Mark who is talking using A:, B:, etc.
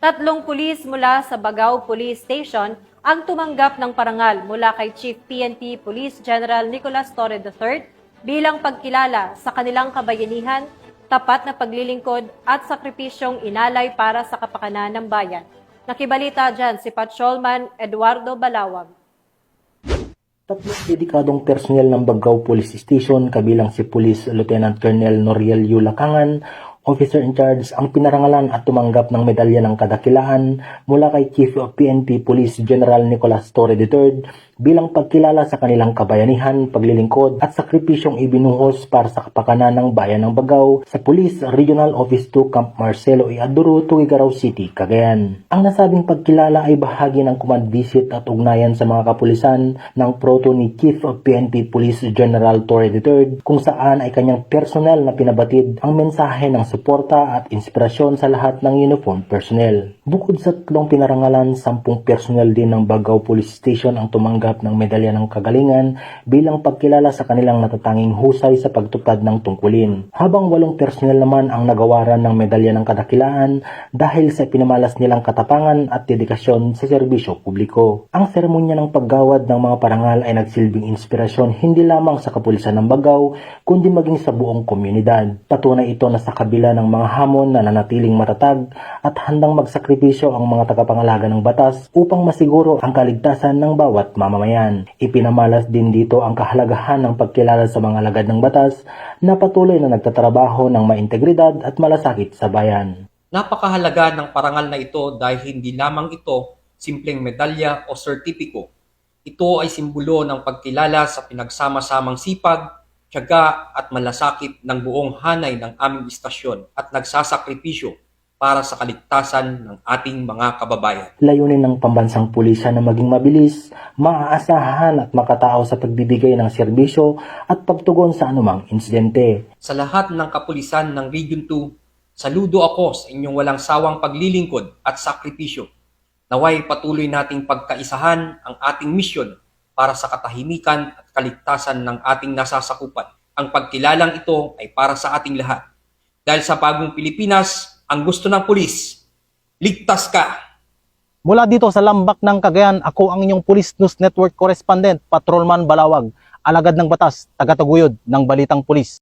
A: Tatlong pulis mula sa Bagao Police Station ang tumanggap ng parangal mula kay Chief PNP Police General Nicolas Torre III bilang pagkilala sa kanilang kabayanihan, tapat na paglilingkod at sakripisyong inalay para sa kapakanan ng bayan. Nakibalita dyan si Patrolman Eduardo Balawag.
B: Tatlong dedikadong personnel ng Bagao Police Station kabilang si Police Lieutenant Colonel Noriel Yulacangan, Officer in Charge, ang pinarangalan at tumanggap ng medalya ng kadakilaan mula kay Chief of PNP Police General Nicolas Torre III bilang pagkilala sa kanilang kabayanihan, paglilingkod at sakripisyong ibinuhos para sa kapakanan ng bayan ng Bagao sa Police Regional Office 2 Camp Marcelo E. Aduro, Tuguegarao City, Cagayan. Ang nasabing pagkilala ay bahagi ng command visit at ugnayan sa mga kapulisan ng proto ni Chief of PNP Police General Torre III kung saan ay kanyang personel na pinabatid ang mensahe ng suporta at inspirasyon sa lahat ng uniform personnel. Bukod sa tatlong pinarangalan, 10 personnel din ng Bagao Police Station ang tumanggap ng medalya ng kagalingan bilang pagkilala sa kanilang natatanging husay sa pagtupad ng tungkulin. Habang 8 personnel naman ang nagawaran ng medalya ng kadakilaan dahil sa pinamalas nilang katapangan at dedikasyon sa serbisyo publiko. Ang seremonya ng paggawad ng mga parangal ay nagsilbing inspirasyon hindi lamang sa kapulisan ng Bagao kundi maging sa buong komunidad. Patunay ito na sa kabila ng mga hamon na nanatiling matatag at handang magsakripisyo ang mga tagapangalaga ng batas upang masiguro ang kaligtasan ng bawat mamamayan. Ipinamalas din dito ang kahalagahan ng pagkilala sa mga alagad ng batas na patuloy na nagtatrabaho ng maintegridad at malasakit sa bayan.
C: Napakahalaga ng parangal na ito dahil hindi lamang ito simpleng medalya o sertipiko. Ito ay simbolo ng pagkilala sa pinagsama-samang sipag, tiyaga at malasakit ng buong hanay ng aming istasyon at nagsasakripisyo para sa kaligtasan ng ating mga kababayan.
B: Layunin ng pambansang pulisya na maging mabilis, maaasahan at makatao sa pagbibigay ng serbisyo at pagtugon sa anumang insidente.
C: Sa lahat ng kapulisan ng Region 2, saludo ako sa inyong walang sawang paglilingkod at sakripisyo. Naway patuloy nating pagkaisahan ang ating misyon para sa katahimikan at kaligtasan ng ating nasasakupan. Ang pagkilalang ito ay para sa ating lahat. Dahil sa bagong Pilipinas, ang gusto ng pulis, ligtas ka!
D: Mula dito sa Lambak ng Cagayan, ako ang inyong Police News Network Correspondent, Patrolman Balawag, alagad ng batas, tagataguyod ng Balitang Pulis.